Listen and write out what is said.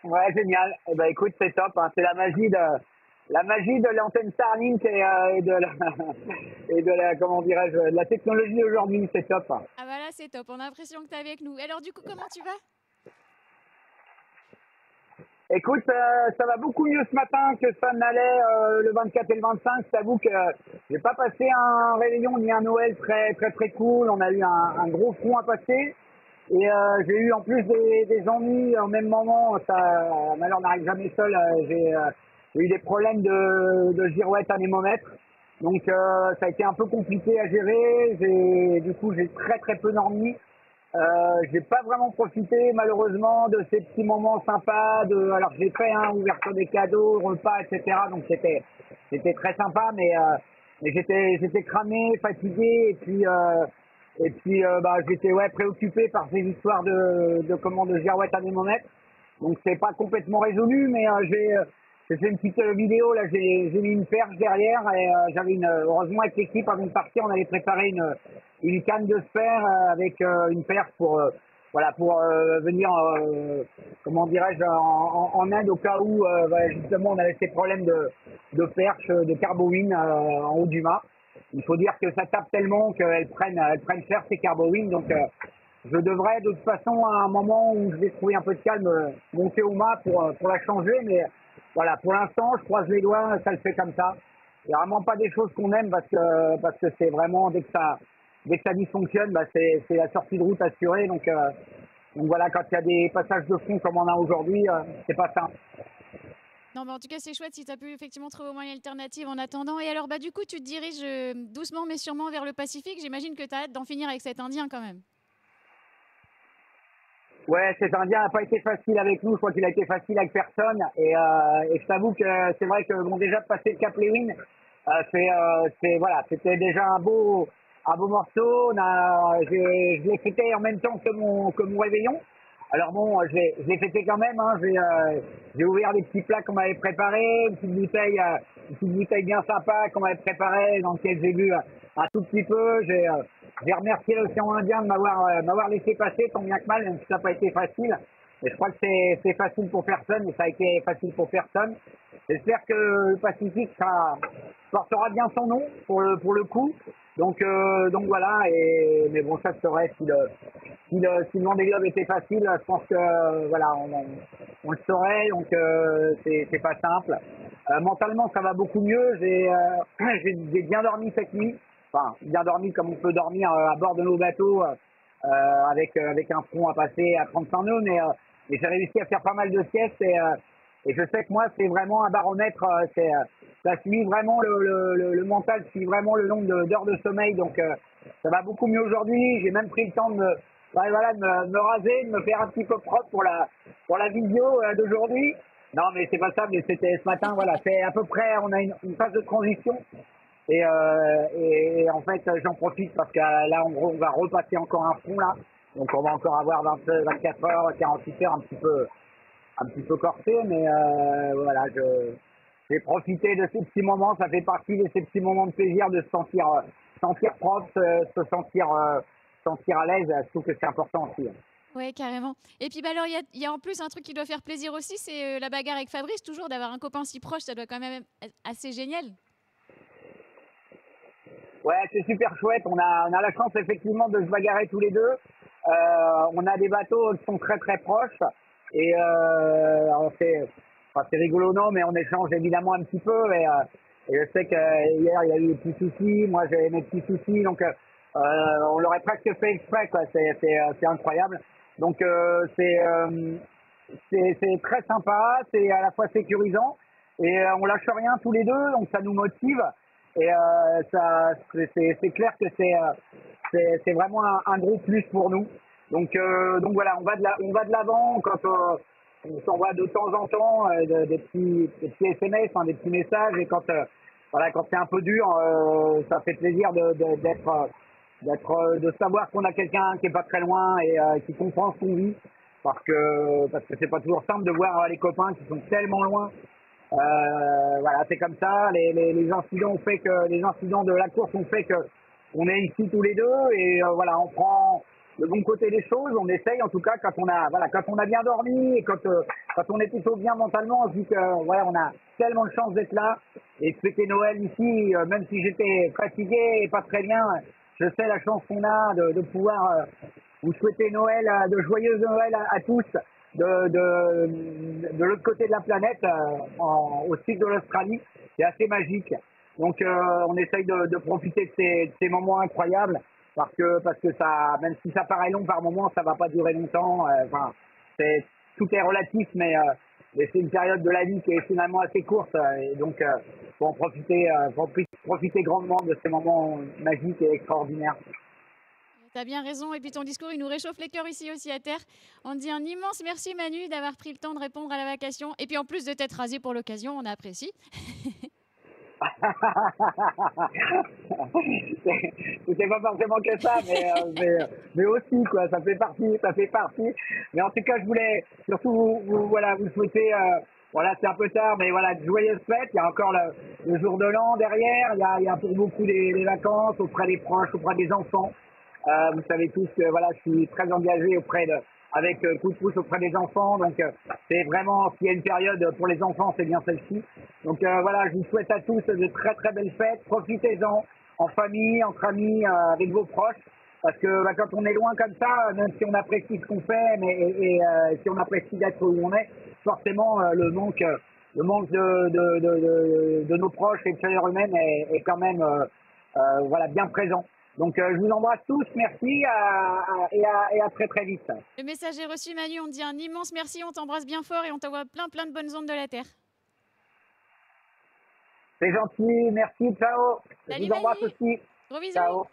Ouais, génial. Eh ben, écoute, c'est top, hein. C'est la magie de l'antenne Starlink et de la, et de la, comment dirais-je, de la technologie aujourd'hui. C'est top, hein. Ah bah là, c'est top, on a l'impression que t'es avec nous. Alors du coup, comment tu vas? Écoute, ça va beaucoup mieux ce matin que ça n'allait le 24 et le 25. Je t'avoue que j'ai pas passé un réveillon ni un Noël très très très cool. On a eu un gros front à passer. Et j'ai eu en plus des ennuis au même moment. Ça, malheur n'arrive jamais seul. J'ai eu des problèmes de girouette anémomètre. Donc ça a été un peu compliqué à gérer. Du coup, j'ai très très peu dormi. J'ai pas vraiment profité malheureusement de ces petits moments sympas. Alors j'ai fait ouverture des cadeaux, repas, etc. Donc c'était très sympa, mais j'étais cramé, fatigué et puis bah, j'étais ouais préoccupé par ces histoires de girouette anémomètre. Donc c'est pas complètement résolu, mais j'ai fait une petite vidéo là, j'ai mis une perche derrière et heureusement avec l'équipe avant de partir, on avait préparé une canne de sper avec une perche pour voilà pour venir comment dirais-je en aide au cas où voilà, justement on avait ces problèmes de perche de carbowine en haut du mât. Il faut dire que ça tape tellement qu'elles prennent cher ces carbowines, donc je devrais de toute façon à un moment où je vais trouver un peu de calme monter au mât pour la changer, mais voilà, pour l'instant je croise les doigts, ça le fait comme ça. Il n'y a vraiment pas des choses qu'on aime parce que c'est vraiment dès que ça dysfonctionne, bah, c'est la sortie de route assurée. Donc voilà, quand il y a des passages de fond comme on a aujourd'hui, c'est pas simple. Non, mais en tout cas, c'est chouette si tu as pu effectivement trouver au moins une alternative en attendant. Et alors, bah du coup, tu te diriges doucement mais sûrement vers le Pacifique. J'imagine que tu as hâte d'en finir avec cet Indien quand même. Ouais, cet Indien n'a pas été facile avec nous. Je crois qu'il a été facile avec personne. Et je t'avoue que c'est vrai que bon, déjà de passer le Cap Lewin, voilà, c'était déjà un beau morceau. Je l'ai fêté en même temps que mon réveillon. Alors bon, je l'ai fêté quand même, hein. J'ai ouvert des petits plats qu'on m'avait préparés, une petite bouteille bien sympa qu'on m'avait préparée, dans laquelle j'ai bu un tout petit peu. J'ai remercié l'océan Indien de m'avoir laissé passer, tant bien que mal, même si ça n'a pas été facile. Mais je crois que c'est facile pour personne, et ça a été facile pour personne. J'espère que le Pacifique portera bien son nom pour le coup. Donc voilà, mais bon, ça serait si le Vendée Globe était facile, je pense que voilà, on le saurait, donc c'est pas simple. Mentalement, ça va beaucoup mieux. J'ai bien dormi cette nuit, enfin bien dormi comme on peut dormir à bord de nos bateaux avec un front à passer à 35 nœuds, mais j'ai réussi à faire pas mal de siestes et je sais que moi c'est vraiment un baromètre, ça suit vraiment le mental, suit vraiment le nombre d'heures de sommeil, donc ça va beaucoup mieux aujourd'hui. J'ai même pris le temps ouais, voilà, de me raser, de me faire un petit peu propre pour la vidéo d'aujourd'hui. Non, mais c'est pas ça, mais c'était ce matin, voilà, c'est à peu près, on a une phase de transition. Et en fait, j'en profite parce que là, on va repasser encore un front là. Donc on va encore avoir 24 heures, 48 heures un petit peu corsé, mais voilà, j'ai profité de ces petits moments, ça fait partie de ces petits moments de plaisir de se sentir propre, se sentir à l'aise, je trouve que c'est important aussi, hein. Ouais, carrément. Et puis, bah alors, il y a en plus un truc qui doit faire plaisir aussi, c'est la bagarre avec Fabrice. Toujours d'avoir un copain si proche, ça doit quand même être assez génial. Ouais, c'est super chouette, on a la chance effectivement de se bagarrer tous les deux. On a des bateaux qui sont très très proches et alors c'est rigolo non, mais on échange évidemment un petit peu et je sais que hier il y a eu des petits soucis, moi j'avais mes petits soucis, donc on l'aurait presque fait exprès quoi, c'est incroyable. Donc c'est très sympa, c'est à la fois sécurisant et on lâche rien tous les deux, donc ça nous motive et c'est clair que c'est vraiment un gros plus pour nous. Donc voilà, on va de l'avant quand on s'envoie de temps en temps des petits SMS, hein, des petits messages et voilà, quand c'est un peu dur, ça fait plaisir de savoir qu'on a quelqu'un qui est pas très loin et qui comprend ce qu'on vit parce que c'est pas toujours simple de voir les copains qui sont tellement loin. Voilà, c'est comme ça. Les incidents de la course ont fait que on est ici tous les deux et voilà, le bon côté des choses. On essaye, en tout cas, quand on a bien dormi et quand on est plutôt bien mentalement, on se dit que voilà, on a tellement de chance d'être là et de fêter Noël ici, même si j'étais fatigué et pas très bien. Je sais la chance qu'on a de pouvoir vous souhaiter Noël, de joyeux Noël à tous de l'autre côté de la planète, au sud de l'Australie. C'est assez magique. Donc on essaye de profiter de ces moments incroyables parce que ça, même si ça paraît long par moment, ça va pas durer longtemps. Enfin, tout est relatif, mais c'est une période de la vie qui est finalement assez courte et donc faut en profiter, profiter grandement de ces moments magiques et extraordinaires. T'as bien raison. Et puis ton discours, il nous réchauffe les cœurs ici aussi à terre. On te dit un immense merci Manu d'avoir pris le temps de répondre à la vacation. Et puis en plus de t'être rasé pour l'occasion, on apprécie. C'est pas forcément que ça, mais aussi quoi, ça fait partie, ça fait partie. Mais en tout cas, je voulais surtout voilà, vous souhaiter, voilà, c'est un peu tard, mais voilà, de joyeuses fêtes. Il y a encore le jour de l'an derrière. Il y a pour beaucoup les vacances auprès des proches, auprès des enfants. Vous savez tous que voilà, je suis très engagé avec coup de pouce auprès des enfants. Donc c'est vraiment, s'il y a une période pour les enfants, c'est bien celle-ci. Donc voilà, je vous souhaite à tous de très très belles fêtes. Profitez-en en famille, entre amis, avec vos proches. Parce que quand on est loin comme ça, même si on apprécie ce qu'on fait, si on apprécie d'être où on est, forcément le manque de nos proches et de chaleur humaine est quand même voilà, bien présent. Donc je vous embrasse tous, merci et à très très vite. Le message est reçu Manu, on te dit un immense merci, on t'embrasse bien fort et on t'envoie plein de bonnes ondes de la Terre. C'est gentil, merci, ciao. Salut Je vous embrasse Manu. aussi. Gros bisous. Ciao.